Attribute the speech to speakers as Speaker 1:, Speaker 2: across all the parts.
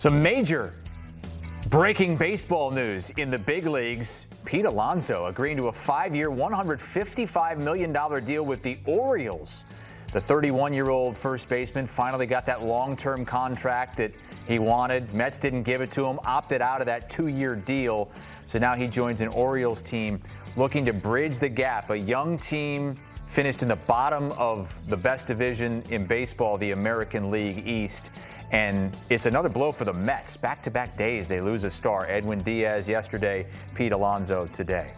Speaker 1: Some major breaking baseball news in the big leagues. Pete Alonso agreeing to a 5-year, $155 million deal with the Orioles. The 31-year-old first baseman finally got that long-term contract that he wanted. Mets didn't give it to him, opted out of that 2-year deal. So now he joins an Orioles team looking to bridge the gap. A young team finished in the bottom of the best division in baseball, the American League East. And it's another blow for the Mets. Back-to-back days, they lose a star. Edwin Diaz yesterday, Pete Alonso today.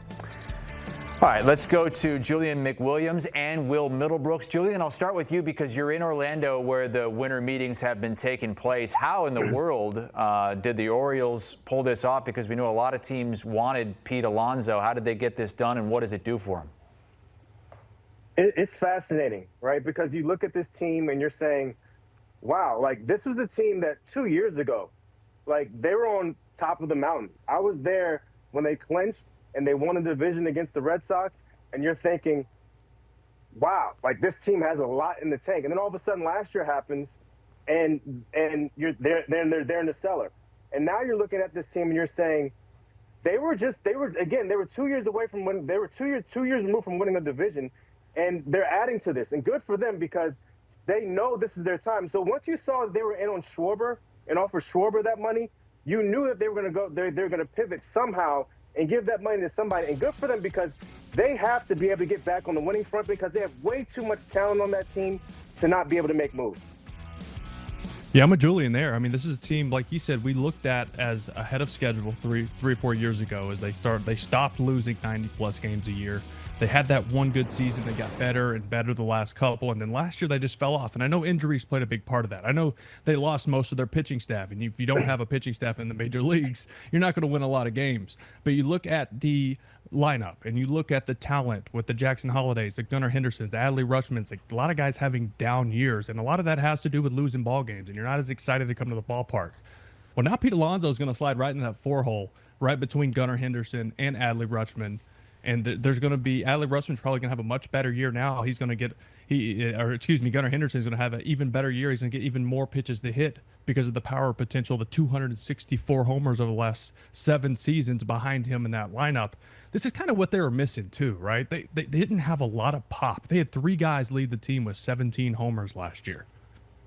Speaker 1: All right, let's go to Julian McWilliams and Will Middlebrooks. Julian, I'll start with you because you're in Orlando where the winter meetings have been taking place. How in the world did the Orioles pull this off? Because we know a lot of teams wanted Pete Alonso. How did they get this done, and what does it do for him?
Speaker 2: It's fascinating, right? Because you look at this team and you're saying, wow, like this was the team that 2 years ago, like they were on top of the mountain. I was there when they clinched and they won a division against the Red Sox, and you're thinking, wow, like this team has a lot in the tank. And then all of a sudden last year happens and they're in the cellar. And now you're looking at this team and you're saying they were 2 years away from winning. They were 2 years removed from winning a division, and they're adding to this. And good for them because they know this is their time. So once you saw that they were in on Schwarber and offered Schwarber that money, you knew that they were going to go. They're going to pivot somehow and give that money to somebody. And good for them because they have to be able to get back on the winning front because they have way too much talent on that team to not be able to make moves.
Speaker 3: Yeah, I'm with Julian there. I mean, this is a team, like he said, we looked at as ahead of schedule three or 4 years ago as they stopped losing 90-plus games a year. They had that one good season. They got better and better the last couple, and then last year they just fell off. And I know injuries played a big part of that. I know they lost most of their pitching staff, and if you don't have a pitching staff in the major leagues, you're not going to win a lot of games. But you look at the lineup, and you look at the talent with the Jackson Hollidays, the Gunnar Hendersons, the Adley Rutschmans, like a lot of guys having down years, and a lot of that has to do with losing ball games, and you're not as excited to come to the ballpark. Well, now Pete Alonso is going to slide right in that 4-hole, right between Gunnar Henderson and Adley Rutschman. And there's going to be Adley Rutschman's probably going to have a much better year now. He's going to get Gunnar Henderson's going to have an even better year. He's going to get even more pitches to hit because of the power potential, the 264 homers over the last 7 seasons behind him in that lineup. This is kind of what they were missing too, right? They didn't have a lot of pop. They had 3 guys lead the team with 17 homers last year.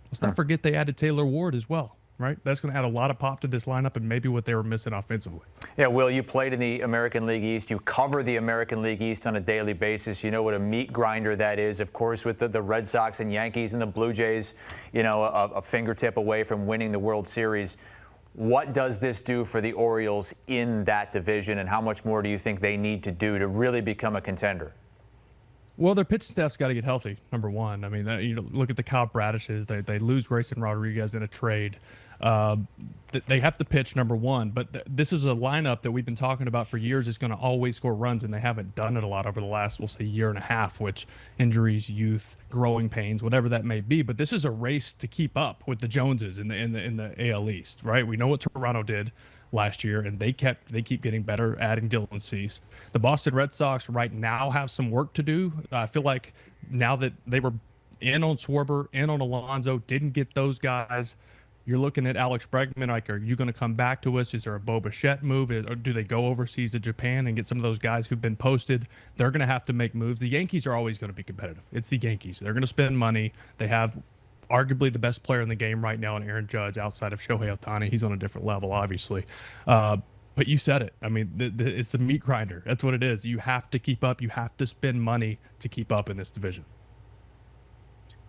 Speaker 3: Let's not forget they added Taylor Ward as well. Right? That's going to add a lot of pop to this lineup and maybe what they were missing offensively.
Speaker 1: Yeah, Will, you played in the American League East. You cover the American League East on a daily basis. You know what a meat grinder that is, of course, with the Red Sox and Yankees and the Blue Jays, you know, a fingertip away from winning the World Series. What does this do for the Orioles in that division, and how much more do you think they need to do to really become a contender?
Speaker 3: Well, their pitching staff's got to get healthy, number one. I mean, look at the Kyle Bradishes. They lose Grayson Rodriguez in a trade. They have to pitch, number one. But this is a lineup that we've been talking about for years is going to always score runs, and they haven't done it a lot over the last, we'll say, year and a half, which injuries, youth, growing pains, whatever that may be. But this is a race to keep up with the Joneses in the AL East, right? We know what Toronto did last year, and they keep getting better, adding Dylan Cease. The Boston Red Sox right now have some work to do. I feel like now that they were in on Schwarber, in on Alonso, didn't get those guys. You're looking at Alex Bregman, like, are you going to come back to us? Is there a Bo Bichette move? Or do they go overseas to Japan and get some of those guys who've been posted? They're going to have to make moves. The Yankees are always going to be competitive. It's the Yankees. They're going to spend money. They have arguably the best player in the game right now in Aaron Judge outside of Shohei Ohtani. He's on a different level, obviously. But you said it. I mean, it's a meat grinder. That's what it is. You have to keep up. You have to spend money to keep up in this division.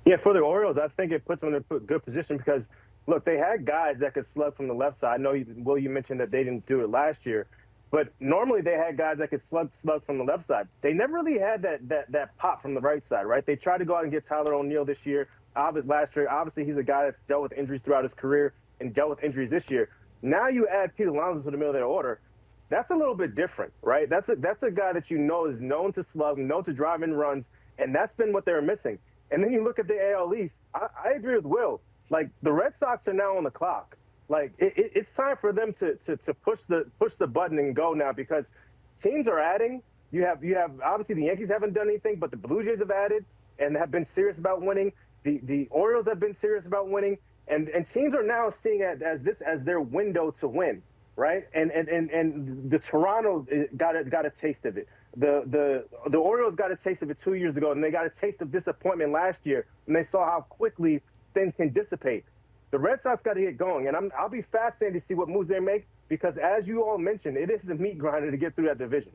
Speaker 2: Yeah, for the Orioles, I think it puts them in a good position because, look, they had guys that could slug from the left side. I know, Will, you mentioned that they didn't do it last year. But normally they had guys that could slug from the left side. They never really had that pop from the right side, right? They tried to go out and get Tyler O'Neill this year. Obviously, he's a guy that's dealt with injuries throughout his career and dealt with injuries this year. Now you add Pete Alonso to the middle of their order. That's a little bit different, right? That's a guy that you know is known to slug, known to drive in runs, and that's been what they were missing. And then you look at the AL East. I agree with Will. Like, the Red Sox are now on the clock. Like, it's time for them to push the button and go now because teams are adding. You have obviously the Yankees haven't done anything, but the Blue Jays have added and have been serious about winning. The Orioles have been serious about winning. And teams are now seeing it as their window to win, right? And the Toronto got a taste of it. The Orioles got a taste of it 2 years ago, and they got a taste of disappointment last year, and they saw how quickly things can dissipate. The Red Sox got to get going, and I'll be fascinated to see what moves they make, because as you all mentioned, it is a meat grinder to get through that division.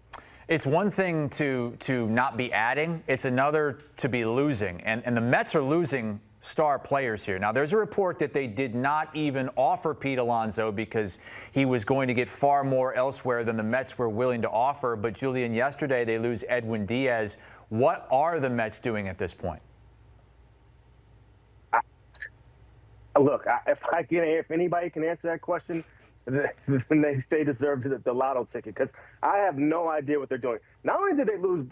Speaker 1: It's one thing to not be adding. It's another to be losing. And the Mets are losing star players here. Now, there's a report that they did not even offer Pete Alonso because he was going to get far more elsewhere than the Mets were willing to offer. But, Julian, yesterday they lose Edwin Diaz. What are the Mets doing at this point?
Speaker 2: Look, if anybody can answer that question, then they deserve the lotto ticket, because I have no idea what they're doing. Not only did they lose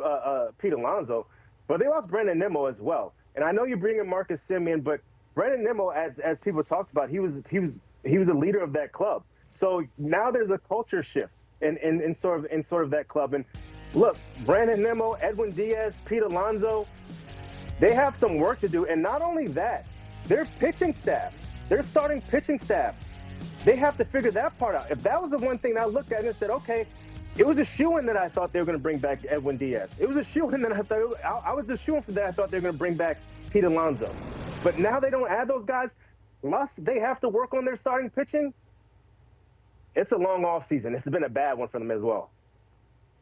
Speaker 2: Pete Alonso, but they lost Brandon Nimmo as well. And I know you bring in Marcus Semien, but Brandon Nimmo, as people talked about, he was a leader of that club. So now there's a culture shift in sort of that club. And look, Brandon Nimmo, Edwin Diaz, Pete Alonso, they have some work to do. And not only that, their pitching staff, their starting pitching staff, they have to figure that part out. If that was the one thing I looked at and said, okay, it was a shoo-in that I thought they were going to bring back Edwin Diaz. It was a shoo-in that I was just shoo-in for that I thought they were going to bring back Pete Alonso. But now they don't add those guys. Plus, they have to work on their starting pitching. It's a long offseason. This has been a bad one for them as well.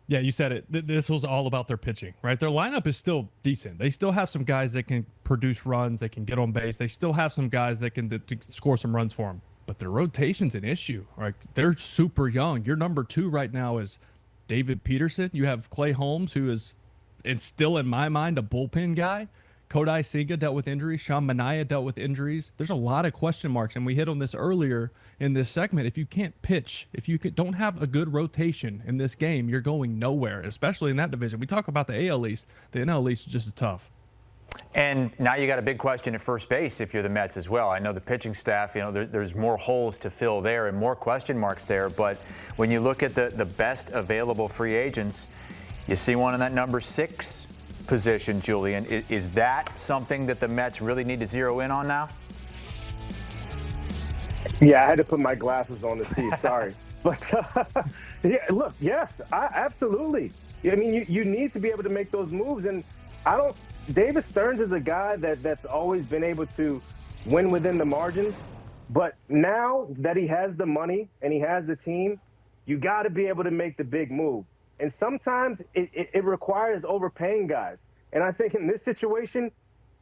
Speaker 3: Yeah, you said it. This was all about their pitching, right? Their lineup is still decent. They still have some guys that can produce runs, they can get on base. They still have some guys that can score some runs for them. But their rotation's an issue, right? They're super young. Your number 2 right now is David Peterson. You have Clay Holmes, who is, and still in my mind, a bullpen guy. Kodai Senga dealt with injuries. Sean Manaea dealt with injuries. There's a lot of question marks, and we hit on this earlier in this segment. If you can't pitch, if you don't have a good rotation in this game, you're going nowhere, especially in that division. We talk about the AL East. The NL East is just as tough.
Speaker 1: And now you got a big question at first base if you're the Mets as well. I know the pitching staff, there's more holes to fill there and more question marks there. But when you look at the best available free agents, you see one in that number 6 position, Julian. Is that something that the Mets really need to zero in on now?
Speaker 2: Yeah, I had to put my glasses on to see. Sorry. But, yeah, look, yes, absolutely. I mean, you need to be able to make those moves. And David Stearns is a guy that's always been able to win within the margins. But now that he has the money and he has the team, you got to be able to make the big move. And sometimes it requires overpaying guys. And I think in this situation,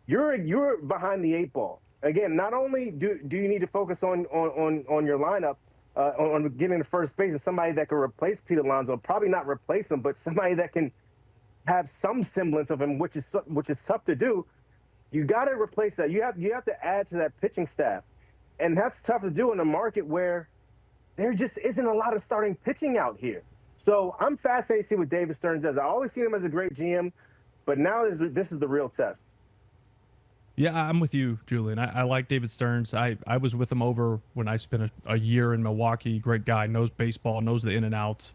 Speaker 2: you're behind the 8 ball. Again, not only do you need to focus on your lineup, on getting to first base, and somebody that can replace Pete Alonso, probably not replace him, but somebody that can have some semblance of him, which is tough to do. You got to replace that. You have to add to that pitching staff, and that's tough to do in a market where there just isn't a lot of starting pitching out here. So I'm fascinated to see what David Stearns does. I always see him as a great GM, but now this is the real test.
Speaker 3: Yeah, I'm with you, Julian. I like David Stearns. I was with him over when I spent a year in Milwaukee. Great guy, knows baseball, knows the in and outs.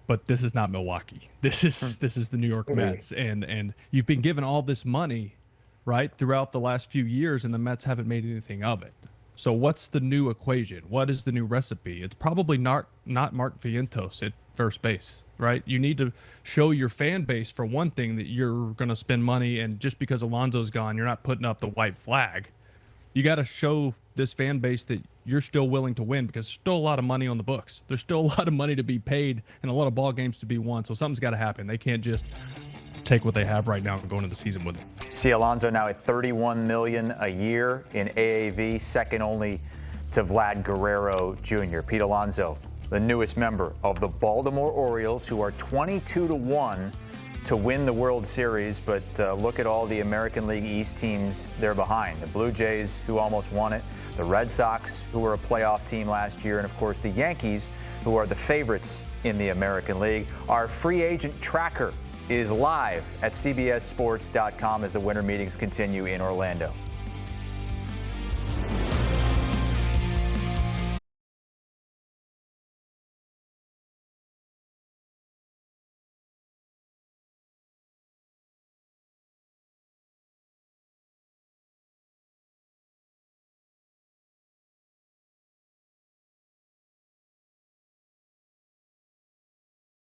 Speaker 3: But this is not Milwaukee. This is the New York Mets, and you've been given all this money, right, throughout the last few years, and the Mets haven't made anything of it. So what's the new equation? What is the new recipe? It's probably not Mark Vientos at first base, right? You need to show your fan base, for one thing, that you're going to spend money, and just because Alonso's gone, you're not putting up the white flag. You got to show this fan base that you're still willing to win, because there's still a lot of money on the books. There's still a lot of money to be paid and a lot of ball games to be won. So something's got to happen. They can't just take what they have right now and go into the season with it.
Speaker 1: See Alonso now at $31 million a year in AAV, second only to Vlad Guerrero Jr. Pete Alonso, the newest member of the Baltimore Orioles, who are 22-1 to win the World Series. But look at all the American League East teams they're behind. The Blue Jays, who almost won it, the Red Sox, who were a playoff team last year, and of course the Yankees, who are the favorites in the American League. Our free agent tracker is live at CBSSports.com as the winter meetings continue in Orlando.